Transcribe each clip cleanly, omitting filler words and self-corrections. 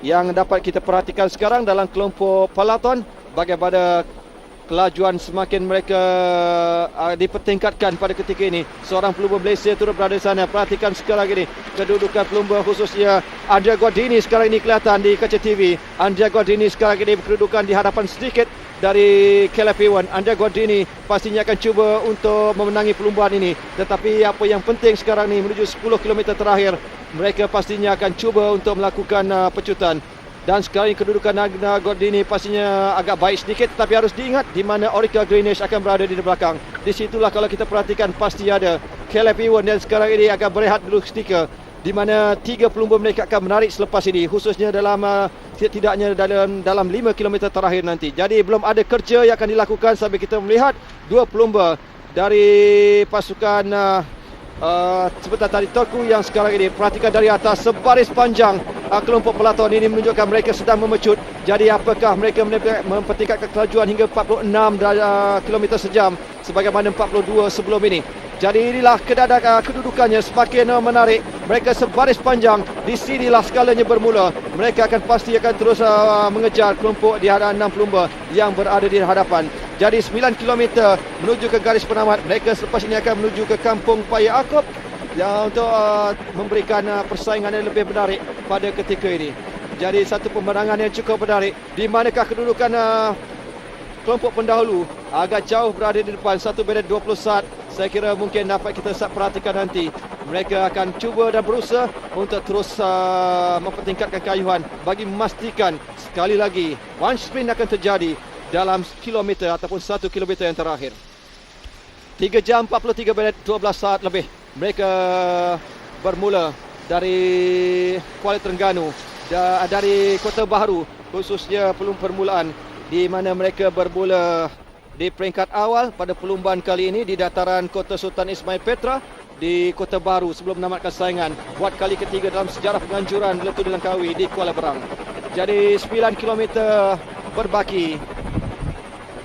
yang dapat kita perhatikan sekarang dalam kelompok peloton, bagaimana kelajuan semakin mereka dipertingkatkan pada ketika ini. Seorang pelumba Malaysia turut berada di sana. Perhatikan sekarang ini kedudukan pelumba khususnya Andrea Guardini sekarang ini kelihatan di kaca TV. Andrea Guardini sekarang ini berkedudukan di hadapan sedikit dari Caleb Ewan. Andrea Guardini pastinya akan cuba untuk memenangi perlumbaan ini. Tetapi apa yang penting sekarang ini menuju 10 km terakhir, mereka pastinya akan cuba untuk melakukan pecutan. Dan sekarang kedudukan Andrea Guardini pastinya agak baik sedikit, tetapi harus diingat di mana Orica Greenish akan berada di belakang. Di situlah kalau kita perhatikan pasti ada Caleb Ewan, dan sekarang ini akan berehat dulu seketika di mana 3 pelumba mereka akan menarik selepas ini, khususnya dalam setidaknya dalam 5 km terakhir nanti. Jadi belum ada kerja yang akan dilakukan sampai kita melihat 2 pelumba dari pasukan sebentar tadi Turku yang sekarang ini, perhatikan dari atas sebaris panjang kelompok peloton ini menunjukkan mereka sedang memecut. Jadi apakah mereka mempertingkatkan kelajuan hingga 46 km sejam sebagaimana 42 sebelum ini. Jadi inilah kedudukannya semakin menarik. Mereka sebaris panjang. Di sinilah skalanya bermula. Mereka pasti akan terus mengejar kelompok di hadapan 6 pelumba yang berada di hadapan. Jadi 9 km menuju ke garis penamat. Mereka selepas ini akan menuju ke kampung Paya Akop untuk memberikan persaingan yang lebih menarik pada ketika ini. Jadi satu pemenangan yang cukup menarik. Di manakah kedudukan kelompok pendahulu agak jauh berada di depan 1 minit 20 saat. Saya kira mungkin dapat kita perhatikan nanti. Mereka akan cuba dan berusaha untuk terus mempertingkatkan kayuhan bagi memastikan sekali lagi one sprint akan terjadi dalam kilometer ataupun 1 kilometer yang terakhir. 3 jam 43 minit 12 saat lebih. Mereka bermula dari Kuala Terengganu, dari Kota Baharu, khususnya permulaan di mana mereka bermula di peringkat awal pada perlumbaan kali ini di dataran Kota Sultan Ismail Petra di Kota Baru sebelum menamatkan saingan buat kali ketiga dalam sejarah penganjuran Letup di Langkawi di Kuala Berang. Jadi 9 km berbaki.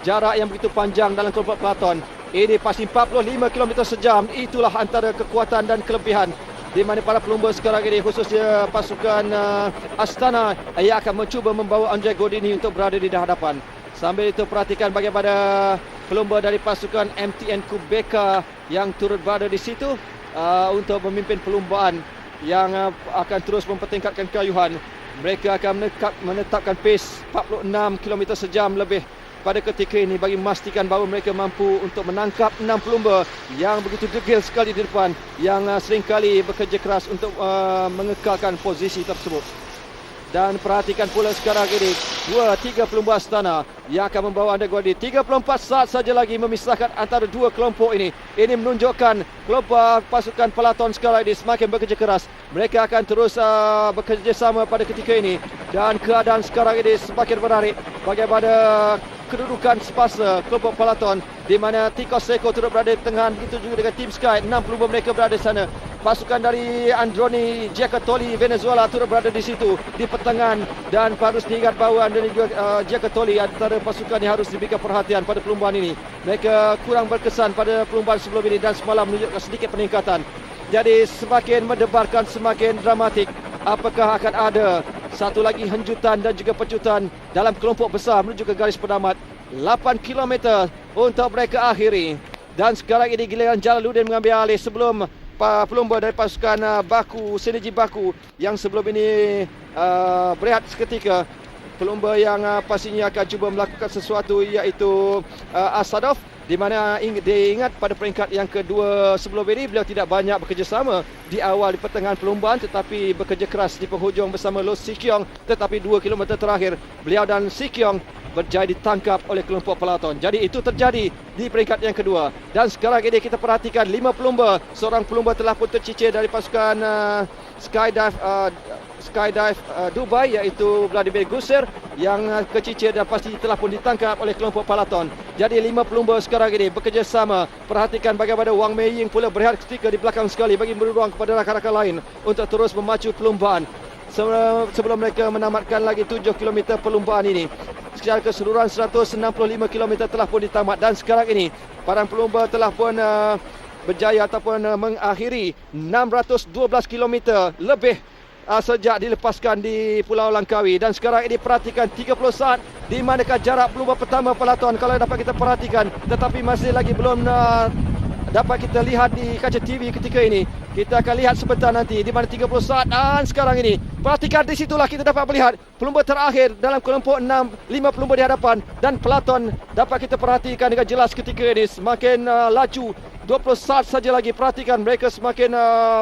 Jarak yang begitu panjang dalam kelompok peloton. Ini pasti 45 km sejam. Itulah antara kekuatan dan kelebihan di mana para pelumba sekarang ini, khususnya pasukan Astana yang akan mencuba membawa Andrea Guardini untuk berada di hadapan. Sambil itu perhatikan bagaimana pelumba dari pasukan MTN Kubeka yang turut berada di situ untuk memimpin perlumbaan yang akan terus mempertingkatkan kayuhan. Mereka akan menetapkan pace 46 km sejam lebih pada ketika ini bagi memastikan bahawa mereka mampu untuk menangkap 6 pelumba yang begitu degil sekali di depan, yang seringkali bekerja keras untuk mengekalkan posisi tersebut. Dan perhatikan pula sekarang ini 2-3 pelumba Astana yang akan membawa Andrea Guardini. 34 saat saja lagi memisahkan antara 2 kelompok ini. Ini menunjukkan kelompok pasukan peloton sekarang ini semakin bekerja keras. Mereka akan terus bekerjasama pada ketika ini. Dan keadaan sekarang ini semakin menarik. Bagaimana kedudukan sepasa kelompok peloton di mana Tiko Seko turut berada di tengah, begitu juga dengan Team Sky. 6 pelumba mereka berada di sana. Pasukan dari Androni Giacottoli Venezuela turut berada di situ di pertengahan, dan harus diingat bahawa Androni Giacottoli antara pasukan yang harus diberikan perhatian pada perlumbaan ini. Mereka kurang berkesan pada perlumbaan sebelum ini dan semalam menunjukkan sedikit peningkatan. Jadi semakin mendebarkan, semakin dramatik. Apakah akan ada satu lagi henjutan dan juga pecutan dalam kelompok besar menuju ke garis penamat? 8 km untuk mereka akhiri. Dan sekarang ini giliran Jalaluddin mengambil alih sebelum pelumba dari pasukan Baku, Sinergi Baku yang sebelum ini berehat seketika. Pelumba yang pastinya akan cuba melakukan sesuatu iaitu Asadov, di mana diingat pada peringkat yang kedua sebelum ini beliau tidak banyak bekerjasama di awal di pertengahan perlumbaan, tetapi bekerja keras di penghujung bersama Lo Sikyong. Tetapi 2 km terakhir beliau dan Sikyong berjaya ditangkap oleh kelompok peloton. Jadi itu terjadi di peringkat yang kedua. Dan sekarang ini kita perhatikan 5 pelumba. Seorang pelumba telah pun tercicir dari pasukan Skydive Dubai, iaitu Vladimir Gusser, yang kecicir dan pasti telah pun ditangkap oleh kelompok peloton. Jadi 5 pelumba sekarang ini bekerjasama. Perhatikan bagaimana Wang Meiying pula berehat ketika di belakang sekali bagi beri ruang kepada rakan-rakan lain untuk terus memacu perlumbaan sebelum mereka menamatkan lagi 7 km perlumbaan ini. Secara keseluruhan 165 km telah pun ditamat, dan sekarang ini para pelumba telah pun berjaya ataupun mengakhiri 612 km lebih sejak dilepaskan di Pulau Langkawi. Dan sekarang ini perhatikan 30 saat di manakah jarak pelumba pertama peloton kalau dapat kita perhatikan, tetapi masih lagi belum dapat kita lihat di kaca TV ketika ini. Kita akan lihat sebentar nanti di mana 30 saat. Dan sekarang ini perhatikan, di situlah kita dapat melihat pelumba terakhir dalam kelompok 6, 5 pelumba di hadapan, dan peloton dapat kita perhatikan dengan jelas ketika ini semakin laju. 20 saat saja lagi. Perhatikan mereka semakin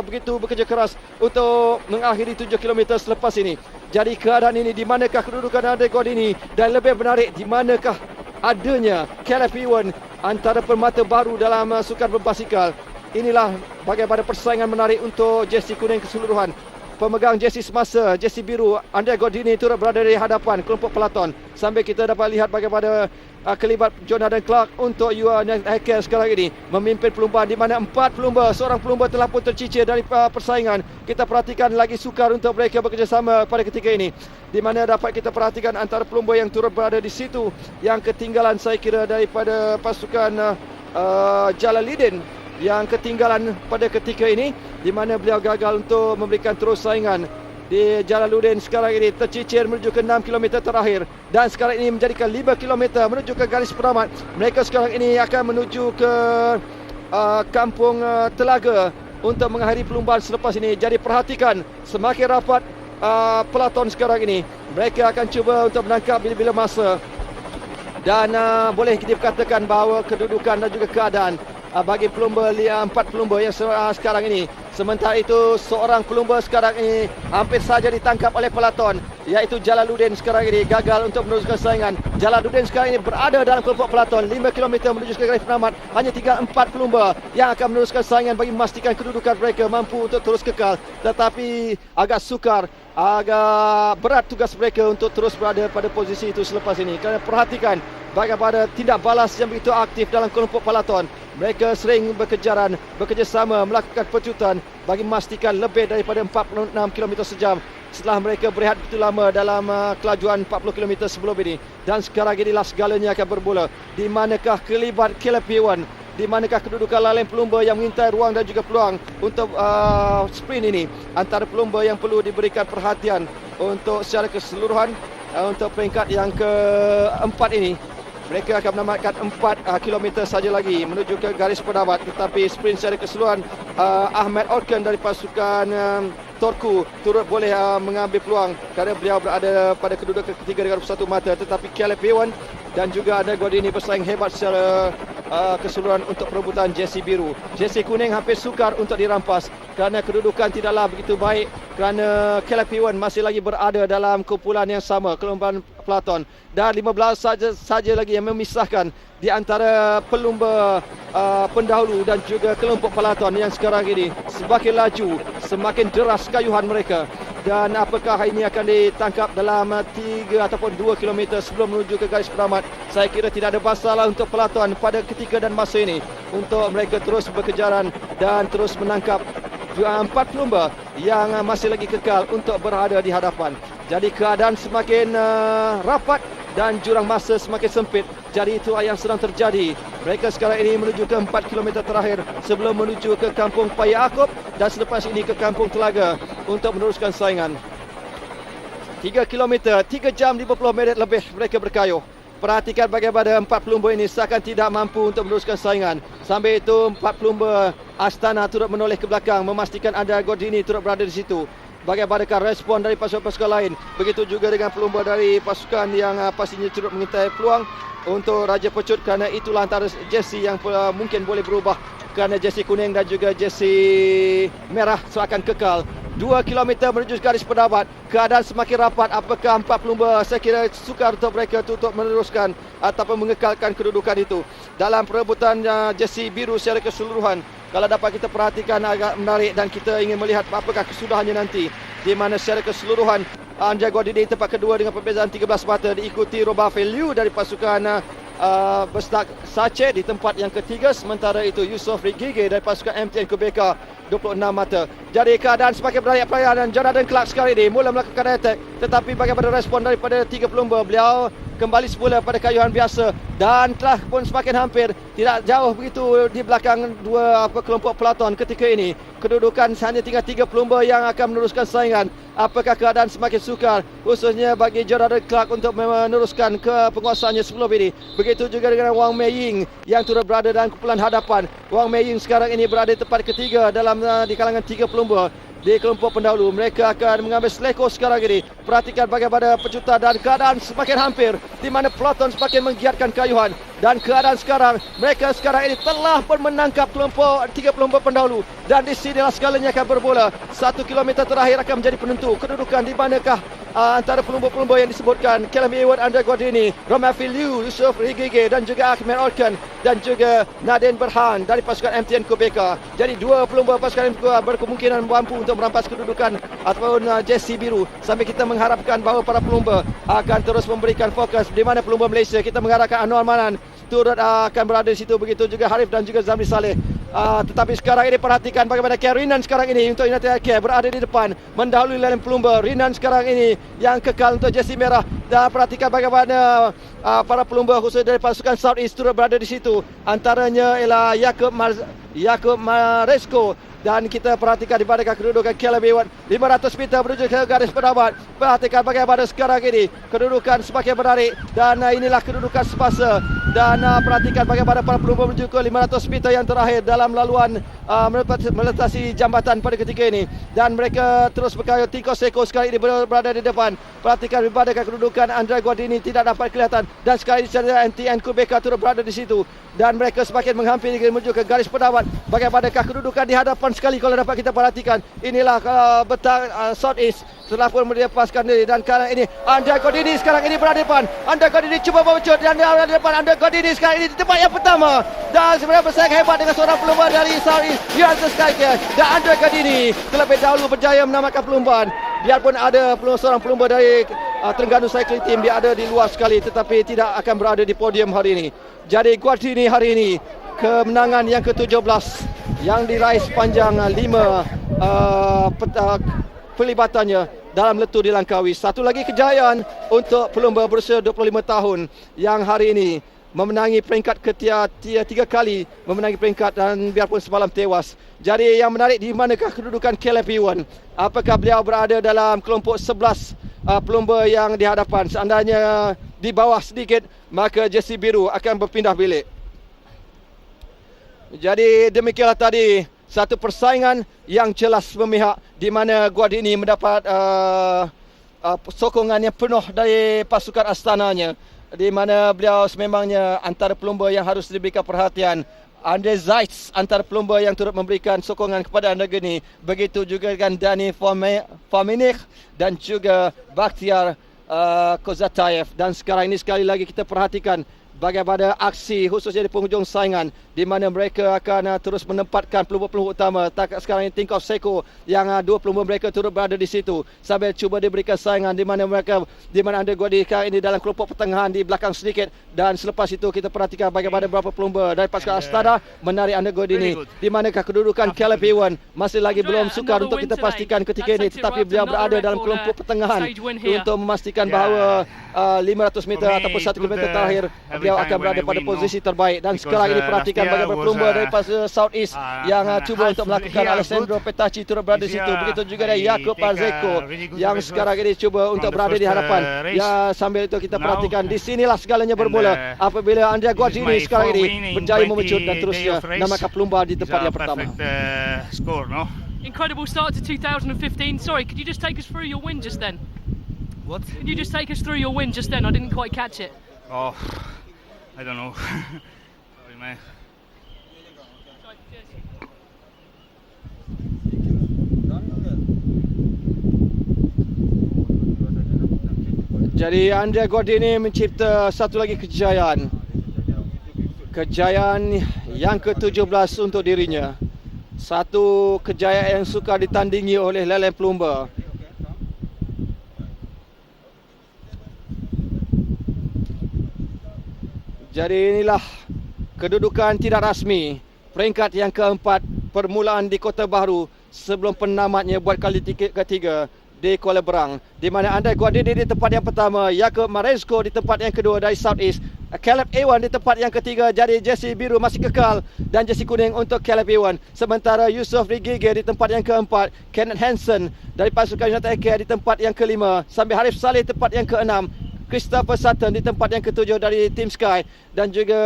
begitu bekerja keras untuk mengakhiri 7 km selepas ini. Jadi keadaan ini, di manakah kedudukan Andre Gordini, dan lebih menarik, di manakah adanya Caleb Ewan antara permata baru dalam sukan berbasikal. Inilah bagaimana persaingan menarik untuk jersey kuning keseluruhan. Pemegang jersey semasa, jersey biru, Andre Gordini turut berada di hadapan kelompok peloton. Sambil kita dapat lihat bagaimana kelibat Jonathan Clark untuk Yuan Hacker sekarang ini memimpin perlumbaan, di mana 4 pelumba, seorang pelumba telah pun tercicir dari persaingan. Kita perhatikan lagi sukar untuk mereka bekerjasama pada ketika ini, di mana dapat kita perhatikan antara pelumba yang turut berada di situ yang ketinggalan saya kira daripada pasukan Jalaluddin yang ketinggalan pada ketika ini, di mana beliau gagal untuk memberikan terus saingan. Di Jalaluddin sekarang ini tercicir menuju ke 6 km terakhir, dan sekarang ini menjadikan 5 km menuju ke garis penamat. Mereka sekarang ini akan menuju ke kampung Telaga untuk mengakhiri perlumbaan selepas ini. Jadi perhatikan semakin rapat peloton sekarang ini. Mereka akan cuba untuk menangkap bila-bila masa, dan boleh kita katakan bahawa kedudukan dan juga keadaan bagi pelumba 4 pelumba yang sekarang ini. Sementara itu seorang pelumba sekarang ini hampir saja ditangkap oleh peloton, iaitu Jalaluddin sekarang ini gagal untuk meneruskan saingan. Jalaluddin sekarang ini berada dalam kelompok peloton. 5 km menuju ke garis penamat, hanya tinggal 4 pelumba yang akan meneruskan saingan bagi memastikan kedudukan mereka mampu untuk terus kekal. Tetapi agak sukar, agak berat tugas mereka untuk terus berada pada posisi itu selepas ini. Kerana perhatikan bagaimana tindak balas yang begitu aktif dalam kelompok peloton. Mereka sering bekerjasama melakukan pecutan bagi memastikan lebih daripada 46 km sejam setelah mereka berehat begitu lama dalam kelajuan 40 km sebelum ini. Dan sekarang inilah segalanya akan bermula. Di manakah kelibat Caleb Ewan? Di manakah kedudukan lain pelumba yang mengintai ruang dan juga peluang untuk sprint ini? Antara pelumba yang perlu diberikan perhatian untuk secara keseluruhan untuk peringkat yang keempat ini. Mereka akan menamatkan 4 km saja lagi menuju ke garis penamat. Tetapi sprint secara keseluruhan, Ahmad Orkan dari pasukan Torku turut boleh mengambil peluang kerana beliau berada pada kedudukan ketiga dengan 21 mata. Tetapi Caleb Ewan dan juga Andre Gordini bersaing hebat secara keseluruhan untuk perebutan jersey biru. Jersey kuning hampir sukar untuk dirampas kerana kedudukan tidaklah begitu baik, kerana Caleb Ewan masih lagi berada dalam kumpulan yang sama, kelompokan peloton, dan 15 saja lagi yang memisahkan di antara pelumba pendahulu dan juga kelompok peloton yang sekarang ini semakin laju, semakin deras kayuhan mereka. Dan apakah ini akan ditangkap dalam 3 ataupun 2 km sebelum menuju ke garis penamat? Saya kira tidak ada masalah untuk peloton pada ketika dan masa ini untuk mereka terus berkejaran dan terus menangkap 4 pelumba yang masih lagi kekal untuk berada di hadapan. Jadi keadaan semakin rapat dan jurang masa semakin sempit. Jadi itu yang sedang terjadi. Mereka sekarang ini menuju ke 4 km terakhir sebelum menuju ke kampung Paya Akop, dan selepas ini ke kampung Telaga untuk meneruskan saingan. 3 km, 3 jam 50 minit lebih mereka berkayuh. Perhatikan bagaimana 4 pelumba ini seakan tidak mampu untuk meneruskan saingan. Sambil itu 4 pelumba Astana turut menoleh ke belakang memastikan Andre Gordini turut berada di situ. Bagaimanakah respon dari pasukan-pasukan lain? Begitu juga dengan pelumba dari pasukan yang pastinya turut mengintai peluang untuk Raja Pecut, kerana itulah antara jersey yang mungkin boleh berubah, kerana jersey kuning dan juga jersey merah seakan kekal. 2 km menuju garis penamat, keadaan semakin rapat. Apakah 4 pelumba? Saya kira sukar untuk mereka untuk meneruskan ataupun mengekalkan kedudukan itu dalam perebutan jersey biru secara keseluruhan. Kalau dapat kita perhatikan agak menarik, dan kita ingin melihat apakah kesudahannya nanti, di mana secara keseluruhan Andre Gordini tempat kedua dengan perbezaan 13 mata, diikuti Robafel Liu dari pasukan Bestak Sache di tempat yang ketiga. Sementara itu Yusof Rigige dari pasukan MTN Kubeka 26 mata. Jadi keadaan semakin berbalik perayaan dan Jonathan Clark sekarang ini mula melakukan attack, tetapi bagaimana respon daripada 3 pelumba, beliau kembali semula pada kayuhan biasa dan telah pun semakin hampir, tidak jauh begitu di belakang dua kelompok peloton ketika ini. Kedudukan hanya tinggal 3 pelumba yang akan meneruskan saingan. Apakah keadaan semakin sukar khususnya bagi Jonathan Clark untuk meneruskan ke penguasaannya sebelum ini. Begitu juga dengan Wang Mei Ying yang turut berada dalam kumpulan hadapan. Wang Mei Ying sekarang ini berada di tempat ketiga dalam di kalangan 3 pelumba di kelompok pendahulu. Mereka akan mengambil seleko sekarang ini. Perhatikan bagaimana pejuta dan keadaan semakin hampir, di mana peloton semakin menggiatkan kayuhan. Dan keadaan sekarang, mereka sekarang ini telah pun menangkap kelompok 3 pelumba pendahulu. Dan di sinilah segalanya akan berbola. 1 kilometer terakhir akan menjadi penentu kedudukan di manakah antara pelumba-pelumba yang disebutkan Callum Ewan, Andre Guardini, Romain Liu, Yusuf Rigege dan juga Ahmed Orkan dan juga Nadine Berhan dari pasukan MTN Quebeca. Jadi 2 pelumba pasukan MTN berkemungkinan mampu untuk merampas kedudukan ataupun jersey biru, sambil kita mengharapkan bahawa para pelumba akan terus memberikan fokus. Di mana pelumba Malaysia, kita mengharapkan Anwar Manan turut akan berada di situ, begitu juga Harif dan juga Zamri Saleh. Tetapi sekarang ini perhatikan bagaimana Rinan sekarang ini untuk United Aircare berada di depan mendahului lain pelumba. Rinan sekarang ini yang kekal untuk jersey merah. Dan perhatikan bagaimana para pelumba khusus dari pasukan South East turut berada di situ. Antaranya ialah Yaakob Maresco. Dan kita perhatikan di mana kedudukan Caleb Ewan 500 meter menuju ke garis penamat. Perhatikan bagaimana sekarang ini kedudukan semakin menarik. Dan inilah kedudukan semasa. Dan perhatikan bagaimana para pelumba menuju ke 500 meter yang terakhir dalam laluan melintasi jambatan pada ketika ini. Dan mereka terus berkayuh. Tiko Seko sekarang ini berada di depan. Perhatikan bagaimana kedudukan Andre Guardini tidak dapat kelihatan. Dan sekarang ini MTN Quebeca turut berada di situ. Dan mereka semakin menghampiri menuju ke garis penamat. Bagaimanakah kedudukan di hadapan sekali kalau dapat kita perhatikan. Inilah betang South East setelah pun melepaskan diri. Dan sekarang ini Andre Guardini sekarang ini berada di depan. Andre Guardini cuba mencut dan dia berada di depan. Andre Guardini sekarang ini di tempat yang pertama. Dan sebenarnya bersaing hebat dengan seorang pelumba dari South East, Yuan Skycare. Dan Andre Guardini terlebih dahulu berjaya menamakan perlumbaan. Biarpun ada seorang pelumba dari Terengganu Cycling Team, dia ada di luar sekali tetapi tidak akan berada di podium hari ini. Jadi Guardini hari ini kemenangan yang ke-17 yang diraih sepanjang 5 perlibatannya dalam Letuh di Langkawi. Satu lagi kejayaan untuk pelumba berusia 25 tahun yang hari ini memenangi peringkat tiga kali memenangi peringkat dan biarpun semalam tewas. Jadi yang menarik, di manakah kedudukan Caleb Ewan? Apakah beliau berada dalam kelompok 11 pelumba yang di hadapan? Seandainya di bawah sedikit, maka jersey biru akan berpindah bilik. Jadi demikianlah tadi satu persaingan yang jelas memihak, di mana Guardini mendapat sokongan yang penuh dari pasukan astananya, di mana beliau sememangnya antara pelumba yang harus diberikan perhatian. Andre Zaitz antara pelumba yang turut memberikan sokongan kepada Andre Guardini. Begitu juga dengan Dani Fominich dan juga Bakhtiar Kozatayev. Dan sekarang ini sekali lagi kita perhatikan bagaimana aksi khususnya di penghujung saingan, di mana mereka akan terus menempatkan pelumba-pelumba utama. Sekarang ini Tiko Seko yang 2 pelumba mereka turut berada di situ sambil cuba diberikan saingan, di mana Andre Guardini ini dalam kelompok pertengahan di belakang sedikit. Dan selepas itu kita perhatikan bagaimana beberapa pelumba dari pasukan Astana menarik Andre Guardini. Di manakah kedudukan Caleb Ewan masih lagi belum sukar untuk kita pastikan ketika ini, tetapi beliau berada dalam kelompok pertengahan untuk memastikan bahawa 500 meter ataupun 1 kilometer terakhir beliau akan berada pada posisi terbaik. Dan sekarang ini perhatikan bagaimana pelumba dari South East yang cuba untuk melakukan. Alessandro Petacci turut berada di situ. Begitu juga dari Yaakob Maresco yang sekarang ini cuba untuk berada di hadapan. Ya, sambil itu kita perhatikan di sinilah segalanya bermula apabila Andre Guardini sekarang ini berjaya memecut dan terusnya namakan pelumba di tempat yang pertama. Incredible start to 2015. Sorry, could you just take us through your win just then? What? Could you just take us through your win just then? I didn't quite catch it. Oh, I don't know. Sorry, man. Jadi Andre Guardini mencipta satu lagi kejayaan. Kejayaan yang ke-17 untuk dirinya. Satu kejayaan yang sukar ditandingi oleh leleng pelumba. Jadi inilah kedudukan tidak rasmi peringkat yang keempat permulaan di Kota Baru sebelum penamatnya buat kali ketiga di Kuala Berang, di mana Andrei Guardini di tempat yang pertama, Jakub Maresco di tempat yang kedua dari Southeast, Caleb Ewan di tempat yang ketiga. Jadi jersey biru masih kekal dan jersey kuning untuk Caleb Ewan. Sementara Yusof Rigige di tempat yang keempat, Kenneth Hansen dari pasukan United Aircare di tempat yang kelima, sambil Harif Saleh tempat yang keenam, Christopher Sutton di tempat yang ketujuh dari Team Sky, dan juga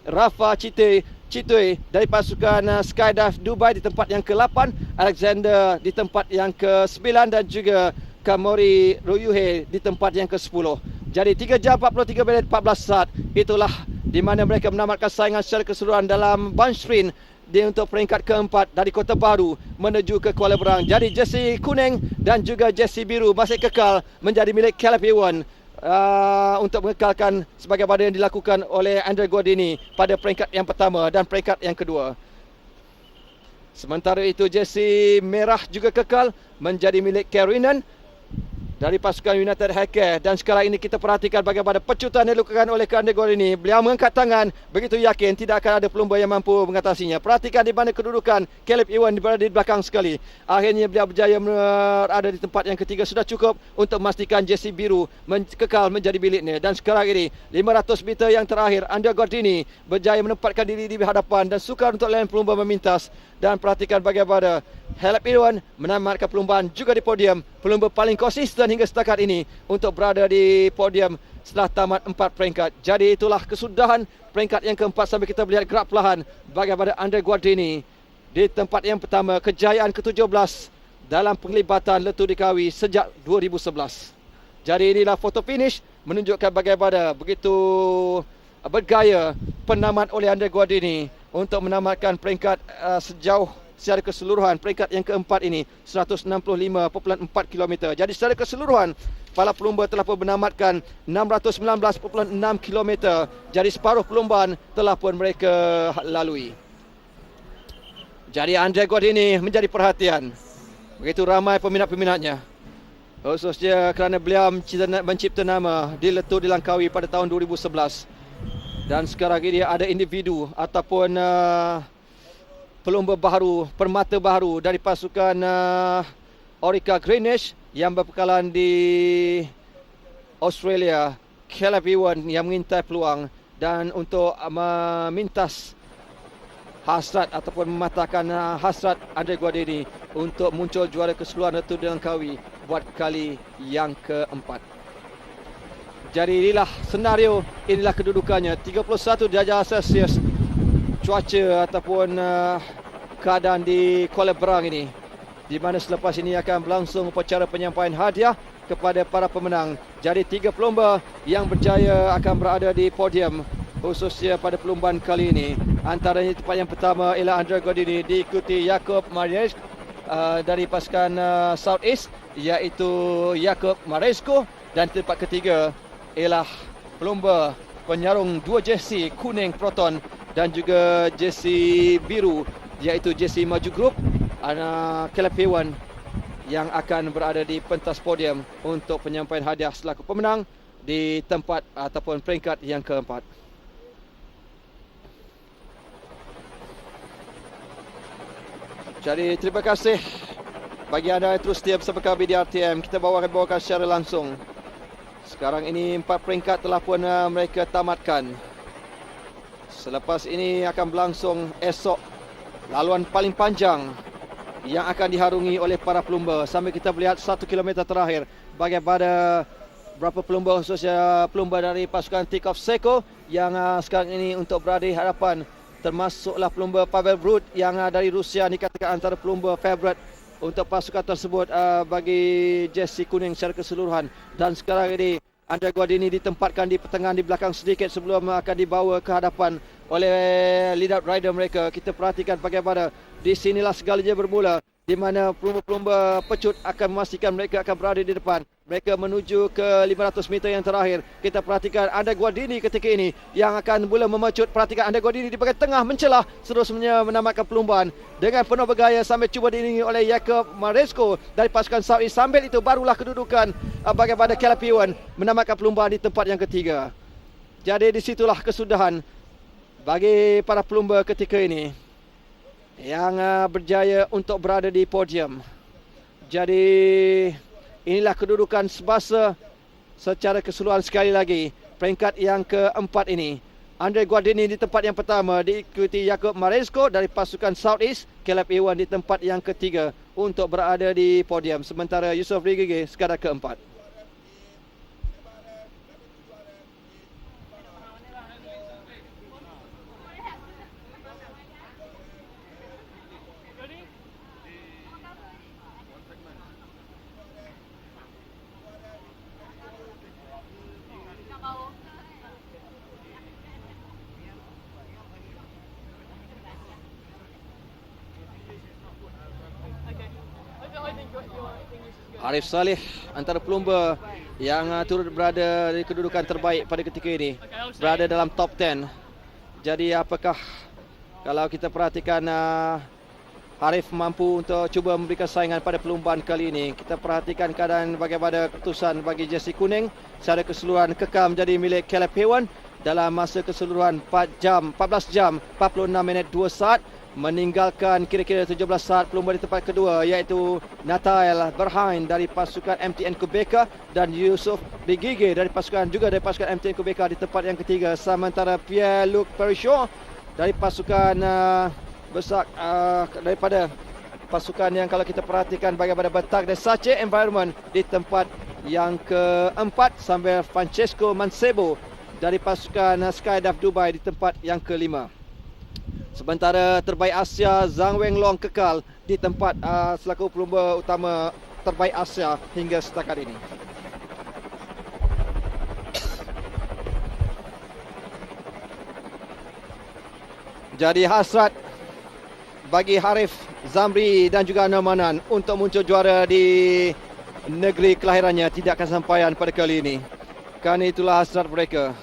Rafa Citui dari pasukan Skydive Dubai di tempat yang ke-8, Alexander di tempat yang ke-9 dan juga Kamori Royuhe di tempat yang ke-10. Jadi 3 jam 43 minit 14 saat, itulah di mana mereka menamatkan saingan secara keseluruhan dalam bunch sprint untuk peringkat keempat dari Kota Baru menuju ke Kuala Berang. Jadi jersey kuning dan juga jersey biru masih kekal menjadi milik Caleb Ewan untuk mengekalkan sebagaimana yang dilakukan oleh Andrei Guardini pada peringkat yang pertama dan peringkat yang kedua. Sementara itu jersey merah juga kekal menjadi milik Karinan dari pasukan United Aircare. Dan sekarang ini kita perhatikan bagaimana pecutan yang dilakukan oleh Andrei Guardini. Beliau mengangkat tangan, begitu yakin tidak akan ada pelumba yang mampu mengatasinya. Perhatikan di mana kedudukan Caleb Ewan berada di belakang sekali. Akhirnya beliau berjaya berada di tempat yang ketiga. Sudah cukup untuk memastikan jersey biru kekal menjadi miliknya. Dan sekarang ini 500 meter yang terakhir, Andrei Guardini berjaya menempatkan diri di hadapan dan sukar untuk lain pelumba memintas. Dan perhatikan bagaimana Caleb Ewan menamatkan perlumbaan juga di podium. Pelumba paling konsisten hingga setakat ini untuk berada di podium setelah tamat 4 peringkat. Jadi itulah kesudahan peringkat yang keempat sampai kita melihat gerak perlahan bagaimana Andrei Guardini di tempat yang pertama, kejayaan ke-17 dalam penglibatan Letup di Kawi sejak 2011. Jadi inilah foto finish menunjukkan bagaimana begitu bergaya penamat oleh Andrei Guardini untuk menamatkan peringkat sejauh secara keseluruhan peringkat yang keempat ini 165.4 km. Jadi secara keseluruhan para pelumba telah pun menamatkan 619.6 km. Jadi separuh perlumbaan telah pun mereka lalui. Jadi Andrei Guardini menjadi perhatian begitu ramai peminat-peminatnya, khususnya kerana beliau mencipta nama di Letup di Langkawi pada tahun 2011. Dan sekarang ini ada individu ataupun pelumba baru, permata baru dari pasukan Orica Greenish yang berpekalan di Australia, Caleb Ewan yang mengintai peluang dan untuk memintas hasrat ataupun mematahkan hasrat Andrei Guardini untuk muncul juara keseluruhan Letup di Langkawi buat kali yang keempat. Jadi inilah senario, inilah kedudukannya, 31 darjah Celsius cuaca ataupun keadaan di Kuala Berang ini, di mana selepas ini akan berlangsung upacara penyampaian hadiah kepada para pemenang. Jadi 3 pelumba yang berjaya akan berada di podium khususnya pada perlumbaan kali ini. Antaranya tempat yang pertama ialah Andrei Guardini, diikuti Jakub Maresco dari pasukan Southeast, iaitu Jakub Maresco, dan tempat ketiga ialah pelumba penyarung 2 jersey kuning Proton dan juga jersey biru, iaitu jersey Maju Group, Caleb Ewan yang akan berada di pentas podium untuk penyampaian hadiah selaku pemenang di tempat ataupun peringkat yang keempat. Jadi terima kasih bagi anda yang terus setia bersama kami di RTM. Kita bawakan secara langsung. Sekarang ini 4 peringkat telah pun mereka tamatkan. Selepas ini akan berlangsung esok laluan paling panjang yang akan diharungi oleh para pelumba. Sambil kita melihat 1 kilometer terakhir bagaimana berapa pelumba, khususnya pelumba dari pasukan Tikov Seko yang sekarang ini untuk berada di hadapan, termasuklah pelumba Pavel Brut yang dari Rusia, dikatakan antara pelumba favourite untuk pasukan tersebut bagi jersey kuning secara keseluruhan. Dan sekarang ini Andrei Guardini ditempatkan di pertengahan di belakang sedikit sebelum akan dibawa ke hadapan oleh lead-up rider mereka. Kita perhatikan bagaimana di sinilah segalanya bermula, di mana pelumba-pelumba pecut akan memastikan mereka akan berada di depan. Mereka menuju ke 500 meter yang terakhir. Kita perhatikan Andrei Guardini ketika ini yang akan mula memecut. Perhatikan Andrei Guardini di bahagian tengah mencelah, seterusnya menamatkan perlumbaan dengan penuh bergaya sambil cuba diiringi oleh Jakub Maresco dari pasukan Southeast. Sambil itu barulah kedudukan bagaimana Caleb Ewan menamatkan perlumbaan di tempat yang ketiga. Jadi disitulah kesudahan bagi para pelumba ketika ini. yang berjaya untuk berada di podium. Jadi inilah kedudukan sebasa secara keseluruhan sekali lagi. Peringkat yang keempat ini, Andre Guardini di tempat yang pertama, diikuti Jakub Maresco dari pasukan Southeast. Caleb Ewan di tempat yang ketiga untuk berada di podium. Sementara Yusof Rigege sekadar keempat. Arif Saleh antara pelumba yang turut berada di kedudukan terbaik pada ketika ini, berada dalam top 10. Jadi apakah kalau kita perhatikan Arif mampu untuk cuba memberikan saingan pada perlumbaan kali ini. Kita perhatikan keadaan bagaimana keputusan bagi jersey kuning secara keseluruhan kekal menjadi milik Caleb Ewan dalam masa keseluruhan 14 jam 46 minit 2 saat, meninggalkan kira-kira 17 saat pelumba di tempat kedua, iaitu Natael Berhain dari pasukan MTN Quebeca dan Yusof Bigige dari pasukan MTN Quebeca di tempat yang ketiga. Sementara Pierre-Luc Perichon dari pasukan daripada pasukan yang kalau kita perhatikan bagaimana Batak dan Sache Environment di tempat yang keempat, sambil Francesco Mancebo dari pasukan Skydive Dubai di tempat yang kelima. Sementara terbaik Asia Zhang Wenlong kekal di tempat selaku pelumba utama terbaik Asia hingga setakat ini. Jadi hasrat bagi Harif Zamri dan juga Namanan untuk muncul juara di negeri kelahirannya tidak akan sampaian pada kali ini. Kerana itulah hasrat mereka.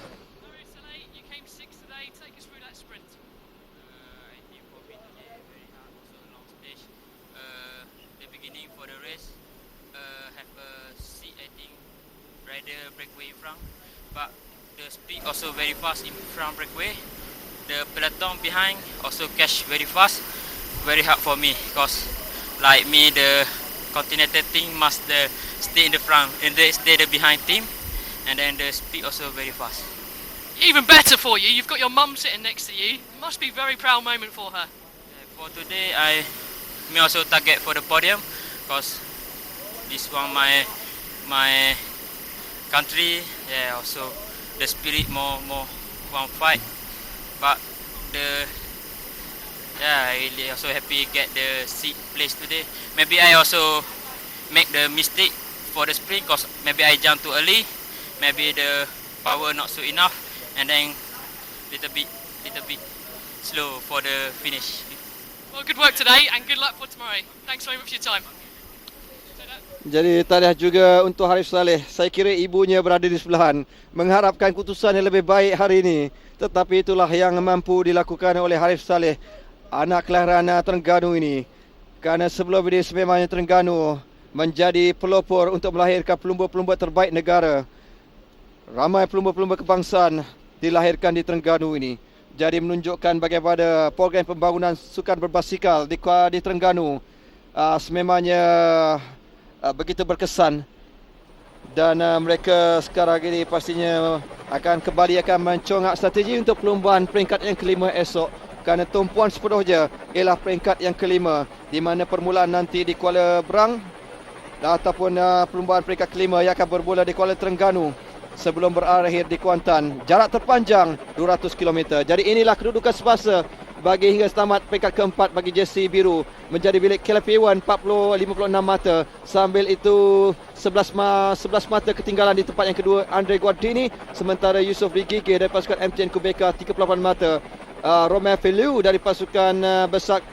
Breakaway in front, but the speed also very fast in front breakaway. The peloton behind also catch very fast. Very hard for me because like me, the continental team must stay in the front and they stay the behind team, and then the speed also very fast. Even better for you, you've got your mum sitting next to you. Must be a very proud moment for her. For today, me also target for the podium because this one my country. Yeah, also the spirit more one fight, but I really also happy get the seat place today. Maybe I also make the mistake for the sprint because maybe I jump too early, maybe the power not so enough, and then little bit slow for the finish. Well, good work today and good luck for tomorrow. Thanks very much for your time. Jadi tahniah juga untuk Harif Saleh. Saya kira ibunya berada di sebelahan, mengharapkan keputusan yang lebih baik hari ini. Tetapi itulah yang mampu dilakukan oleh Harif Saleh, anak kelahiran Terengganu ini. Kerana sebelum ini sememangnya Terengganu menjadi pelopor untuk melahirkan pelumba-pelumba terbaik negara. Ramai pelumba-pelumba kebangsaan dilahirkan di Terengganu ini. Jadi menunjukkan bagaimana program pembangunan sukan berbasikal di Terengganu sememangnya begitu berkesan, dan mereka sekarang ini pastinya akan mencongak strategi untuk perlumbaan peringkat yang kelima esok, kerana tumpuan sepenuhnya ialah peringkat yang kelima, di mana permulaan nanti di Kuala Berang ataupun perlumbaan peringkat kelima yang akan bermula di Kuala Terengganu sebelum berakhir di Kuantan. Jarak terpanjang 200 km. Jadi inilah kedudukan semasa bagi hingga setamat peringkat keempat bagi jersey biru menjadi milik Caleb Ewan 56 mata. Sambil itu 11 mata ketinggalan di tempat yang kedua Andre Guardini, sementara Yusof Rigige dari pasukan MTN Quebeca 38 mata. Romain Feliu dari pasukan Besak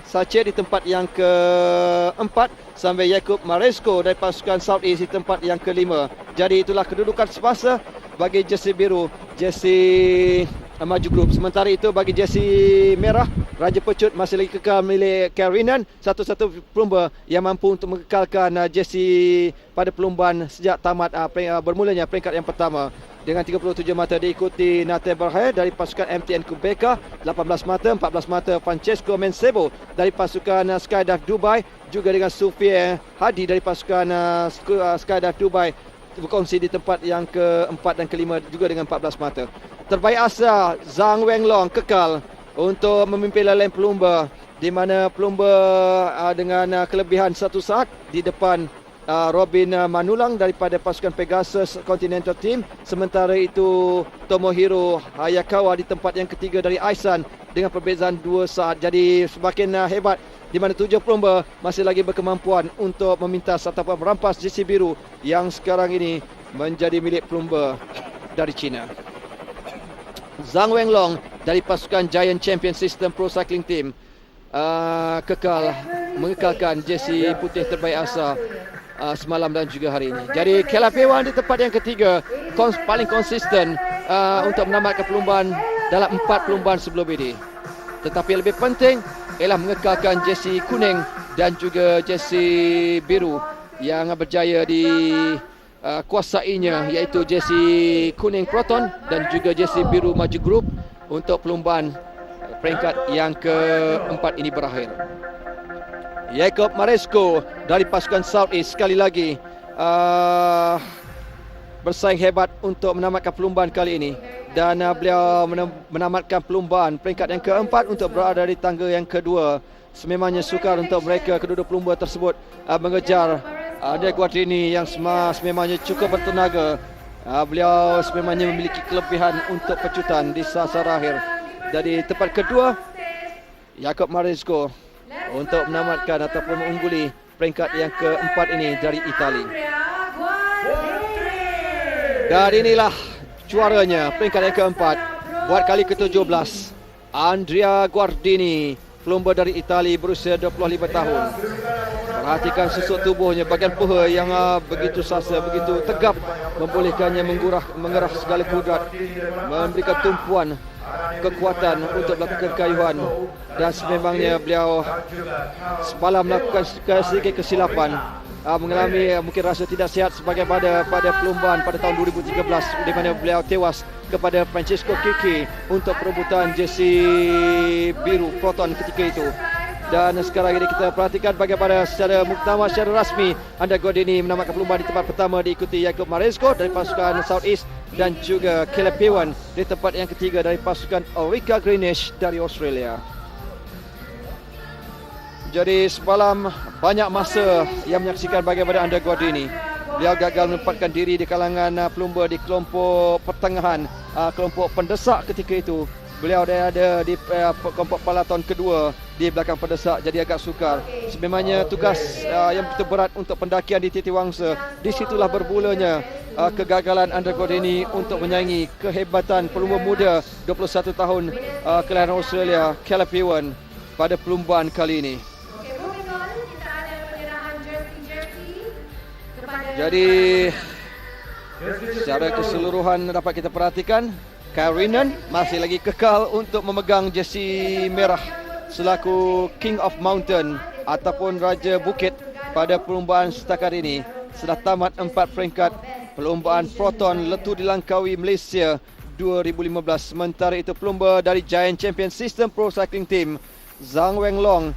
Sache di tempat yang keempat, sambil Jakub Maresco dari pasukan Southeast di tempat yang kelima. Jadi itulah kedudukan semasa bagi jersey biru, jersey maju grup. Sementara itu bagi jersey merah, Raja Pecut masih lagi kekal milik Karinan, satu-satu pelumba yang mampu untuk mengekalkan jersey pada perlumbaan sejak tamat bermulanya peringkat yang pertama. dengan 37 mata, diikuti Nate Berhe dari pasukan MTN Kubeka 18 mata, 14 mata Francesco Mensebo dari pasukan Skydive Dubai, juga dengan Sufie Hadi dari pasukan Skydive Dubai berkongsi di tempat yang keempat dan kelima juga dengan 14 mata. Terbaik Asia Zhang Wenlong kekal untuk memimpin lelain pelumba, di mana pelumba dengan kelebihan 1 saat di depan Robin Manulang daripada pasukan Pegasus Continental Team. Sementara itu Tomohiro Hayakawa di tempat yang ketiga dari Aisan dengan perbezaan 2 saat. Jadi semakin hebat, di mana 7 pelumba masih lagi berkemampuan untuk memintas ataupun merampas jersey biru yang sekarang ini menjadi milik pelumba dari China. Zhang Wenlong dari pasukan Giant Champion System Pro Cycling Team mengekalkan jersey putih terbaik Asia semalam dan juga hari ini. Jadi Caleb Ewan di tempat yang ketiga, paling konsisten untuk menamatkan perlumbaan dalam 4 perlumbaan sebelum ini. Tetapi lebih penting ialah mengekalkan jersey kuning dan juga jersey biru yang berjaya di kuasainya, iaitu jersey kuning Proton dan juga jersey biru Maju Group untuk perlumbaan peringkat yang keempat ini berakhir. Jacob Maresco dari pasukan Southeast sekali lagi bersaing hebat untuk menamatkan perlumbaan kali ini, dan beliau menamatkan perlumbaan peringkat yang keempat untuk berada di tangga yang kedua. Sememangnya sukar untuk mereka kedua-dua pelumba tersebut mengejar Andre Guardini yang sememangnya cukup bertenaga. Beliau sememangnya memiliki kelebihan untuk pecutan di sasar akhir. Jadi tempat kedua Jacob Maresco untuk menamatkan ataupun mengungguli peringkat yang keempat ini dari Itali. Dan inilah juaranya, peringkat yang keempat buat kali ke-17, Andrea Guardini, pelumba dari Itali berusia 25 tahun. Perhatikan susuk tubuhnya, bahagian paha yang begitu sasa, begitu tegap, membolehkannya mengerah segala kudrat, memberikan tumpuan kekuatan untuk melakukan kayuhan. Dan sememangnya beliau semalam melakukan sedikit kesilapan, mengalami mungkin rasa tidak sihat sebagai pada perlumbaan pada tahun 2013, di mana beliau tewas kepada Francesco Kiki untuk perebutan jersey biru Proton ketika itu. Dan sekarang ini kita perhatikan bagaimana secara muktamar, secara rasmi Andrea Guardini menamatkan perlumbaan di tempat pertama, diikuti Jacob Maresco dari pasukan Southeast dan juga Caleb Ewan di tempat yang ketiga dari pasukan Ulrika Greenish dari Australia. Jadi semalam banyak masa yang menyaksikan bagaimana Andrea Guardini. Beliau gagal menempatkan diri di kalangan pelumba di kelompok pertengahan, kelompok pendesak ketika itu. Beliau ada di kelompok palaton kedua di belakang pendesak, jadi agak sukar. Sememangnya tugas yang begitu berat untuk pendakian di Titiwangsa. Disitulah bermulanya kegagalan Andrea Guardini untuk menyaingi kehebatan pelumba muda 21 tahun kelahiran Australia, Caleb Ewan, pada perlumbaan kali ini. Jadi secara keseluruhan dapat kita perhatikan Kyle Renan masih lagi kekal untuk memegang jersey merah selaku King of Mountain ataupun Raja Bukit pada perlumbaan setakat ini. Sudah tamat 4 peringkat perlumbaan Proton Letu di Langkawi Malaysia 2015. Sementara itu pelumba dari Giant Champion System Pro Cycling Team Zhang Wenlong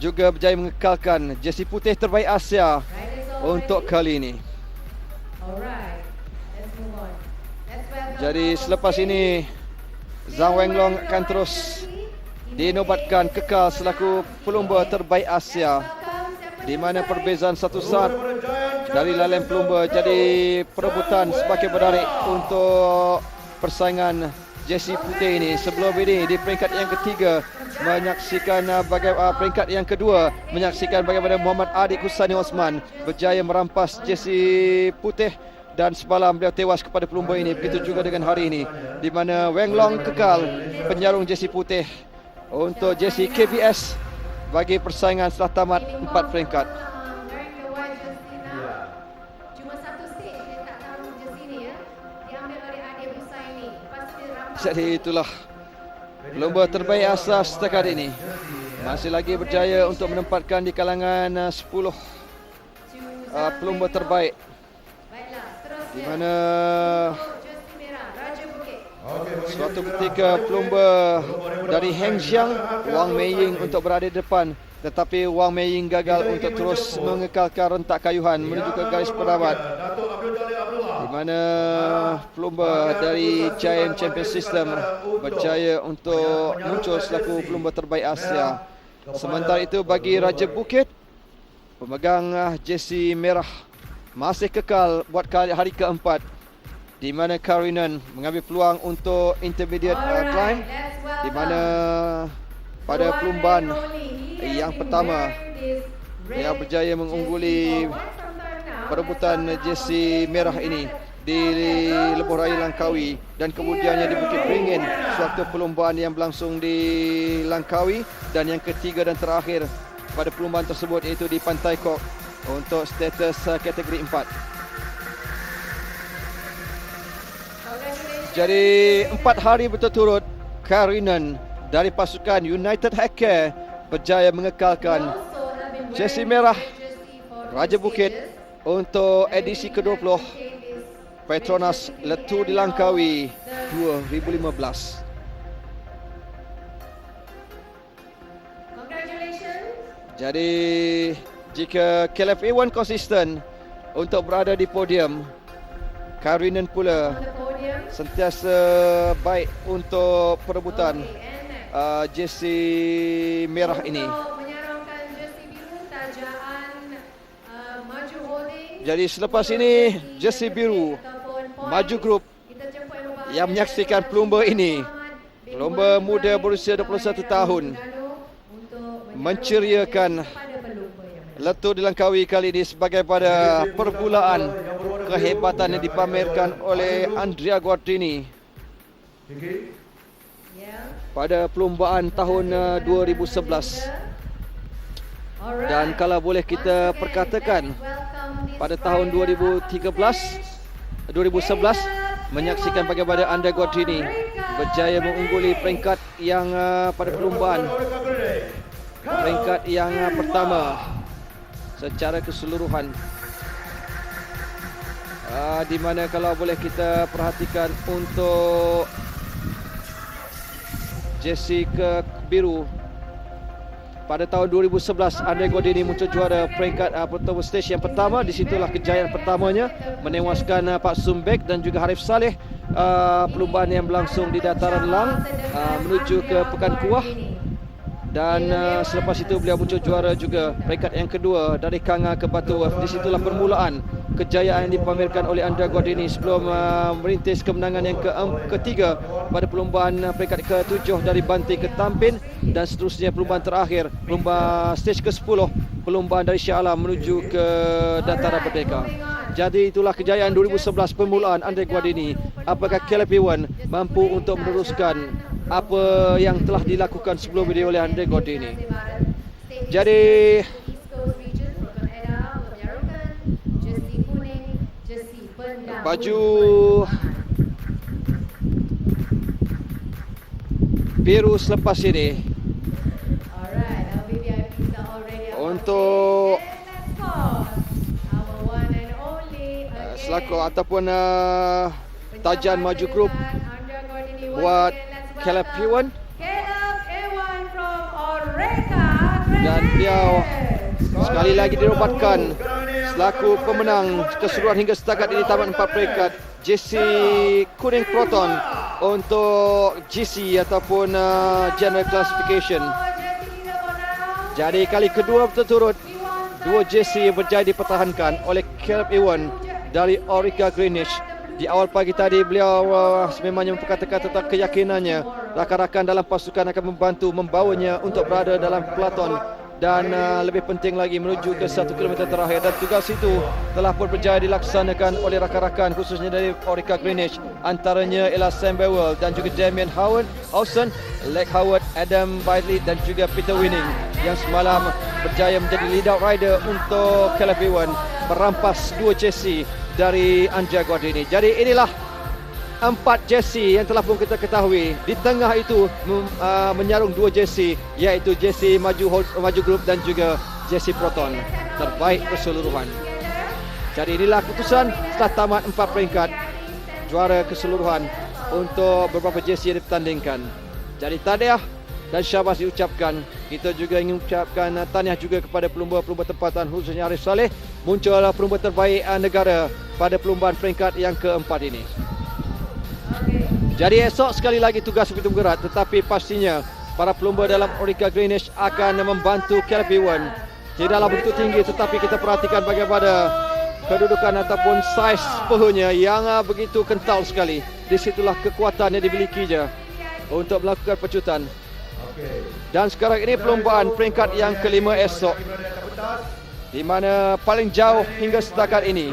juga berjaya mengekalkan jersey putih terbaik Asia untuk kali ini. Jadi selepas ini Zhang Wenlong akan terus dinobatkan kekal selaku pelumba terbaik Asia, di mana perbezaan 1 saat dari lelain pelumba. Jadi perebutan semakin menarik untuk persaingan jersey putih ini. Sebelum ini di peringkat yang ketiga menyaksikan peringkat yang kedua menyaksikan bagaimana Muhammad Adik Husani Osman berjaya merampas jersey putih, dan semalam beliau tewas kepada pelumba ini. Begitu juga dengan hari ini, di mana Wenlong kekal penyarung jersey putih untuk jersey KBS bagi persaingan setelah tamat 4 peringkat. Jadi itulah pelumba terbaik Asia setakat ini, masih lagi berjaya untuk menempatkan di kalangan 10 pelumba terbaik, di mana Suatu ketika pelumba dari Heng Xiang, Wang Meiying untuk berada di depan, tetapi Wang Meiying gagal untuk terus mengekalkan rentak kayuhan menuju ke garis penamat, di mana pelumba dari Giant Champion System berjaya untuk muncul selaku pelumba terbaik Asia. Sementara itu bagi Raja Bukit, pemegang jersey merah masih kekal buat hari keempat, di mana Karinen mengambil peluang untuk intermediate climb, di mana pada perlumbaan yang pertama dia berjaya mengungguli perebutan jersey merah ini di Lebuh Raya Langkawi, dan kemudiannya di Bukit Beringin suatu perlumbaan yang berlangsung di Langkawi, dan yang ketiga dan terakhir pada perlumbaan tersebut iaitu di Pantai Kok untuk status kategori 4. Jadi 4 hari berturut-turut Karinen dari pasukan United Healthcare berjaya mengekalkan jersey merah Raja Bukit untuk edisi ke-20 Petronas Letu di Langkawi 2015. Jadi jika Caleb Ewan konsisten untuk berada di podium, Karinen pula sentiasa baik untuk perebutan jersey merah ini. Jadi selepas ini jersey biru Maju Group yang menyaksikan pelumba ini, pelumba muda berusia 21 tahun, menceriakan Letu di Langkawi kali ini sebagai pada permulaan kehebatan yang dipamerkan oleh Andrea Guardini pada perlumbaan tahun 2011. Dan kalau boleh kita perkatakan, pada tahun 2011 menyaksikan bagaimana Andrea Guardini berjaya mengungguli peringkat yang pada perlumbaan peringkat yang pertama secara keseluruhan, di mana kalau boleh kita perhatikan untuk jersey ke biru pada tahun 2011 Andrea Guardini muncul juara peringkat pertama stage yang pertama. Di situlah kejayaan pertamanya menewaskan Pak Sumbek dan juga Harif Saleh. Perlumbaan yang berlangsung di dataran Lang menuju ke Pekan Kuah. Dan selepas itu beliau muncul juara juga peringkat yang kedua dari Kanga ke Butterworth. Di situlah permulaan kejayaan yang dipamerkan oleh Andrea Guardini sebelum merintis kemenangan yang ketiga pada perlumbaan peringkat ke-7 dari Banting ke Tampin, dan seterusnya perlumbaan terakhir, perlumbaan stage ke-10, perlumbaan dari Shah Alam menuju ke Dataran Merdeka. Jadi itulah kejayaan 2011 permulaan Andrea Guardini. Apakah Caleb Ewan mampu untuk meneruskan apa yang telah dilakukan sebelum ini oleh Andrea Guardini? Jadi baju biru selepas ini untuk selaku ataupun tajan Maju Group buat Caleb Ewan, dan beliau sekali lagi dirobatkan selaku pemenang keseluruhan hingga setakat ini tamat 4 peringkat jersey kuning Proton untuk GC ataupun General Classification. Jadi kali kedua berturut-turut dua jersey berjaya dipertahankan oleh Caleb Ewan dari Orica Greenwich. Di awal pagi tadi beliau sememangnya memperkatakan tentang keyakinannya rakan-rakan dalam pasukan akan membantu membawanya untuk berada dalam peloton, dan lebih penting lagi menuju ke 1 km terakhir. Dan tugas itu telah pun berjaya dilaksanakan oleh rakan-rakan khususnya dari Orica Greenwich, antaranya Ella Sambewell dan juga Damien Howson, Leg Howard, Adam Bailey dan juga Peter Winning yang semalam berjaya menjadi lead out rider untuk Caleb Ewan merampas 2 jersey dari Andrea Guardini. Jadi inilah 4 jersey yang telah pun kita ketahui. Di tengah itu menyarung 2 jersey, iaitu jersey Maju Group dan juga jersey Proton terbaik keseluruhan. Jadi inilah keputusan setelah tamat 4 peringkat juara keseluruhan untuk beberapa jersey yang dipertandingkan. Jadi tahniah dan syabas diucapkan. Kita juga ingin ucapkan tahniah juga kepada pelumba-pelumba tempatan, khususnya Arif Saleh, muncul pelumba terbaik negara pada perlumbaan peringkat yang keempat ini. Jadi esok sekali lagi tugas begitu berat, tetapi pastinya para pelumba dalam Orica Greenish akan membantu Kelvin. Tidaklah begitu tinggi, tetapi kita perhatikan bagaimana kedudukan ataupun saiz pahanya yang begitu kental sekali. Di situlah kekuatan yang dimilikinya untuk melakukan pecutan. Dan sekarang ini perlumbaan peringkat yang kelima esok, di mana paling jauh hingga setakat ini.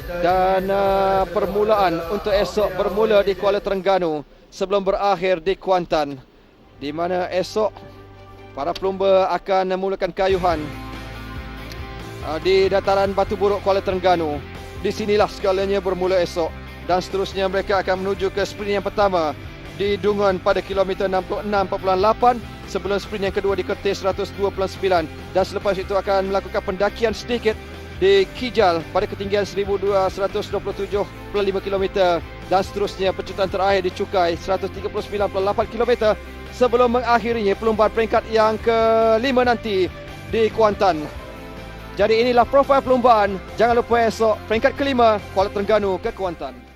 Dan permulaan untuk esok bermula di Kuala Terengganu sebelum berakhir di Kuantan, di mana esok para pelumba akan memulakan kayuhan di dataran Batu Buruk Kuala Terengganu. Di sinilah segalanya bermula esok, dan seterusnya mereka akan menuju ke sprint yang pertama di Dungun pada kilometer 66.8, sebelum sprint yang kedua di Kerteh 102.9, dan selepas itu akan melakukan pendakian sedikit di Kijal pada ketinggian 1227.5 km, dan seterusnya pecutan terakhir di Cukai 139.8 km sebelum mengakhirinya perlumbaan peringkat yang kelima nanti di Kuantan. Jadi inilah profil perlumbaan. Jangan lupa esok peringkat kelima Kuala Terengganu ke Kuantan.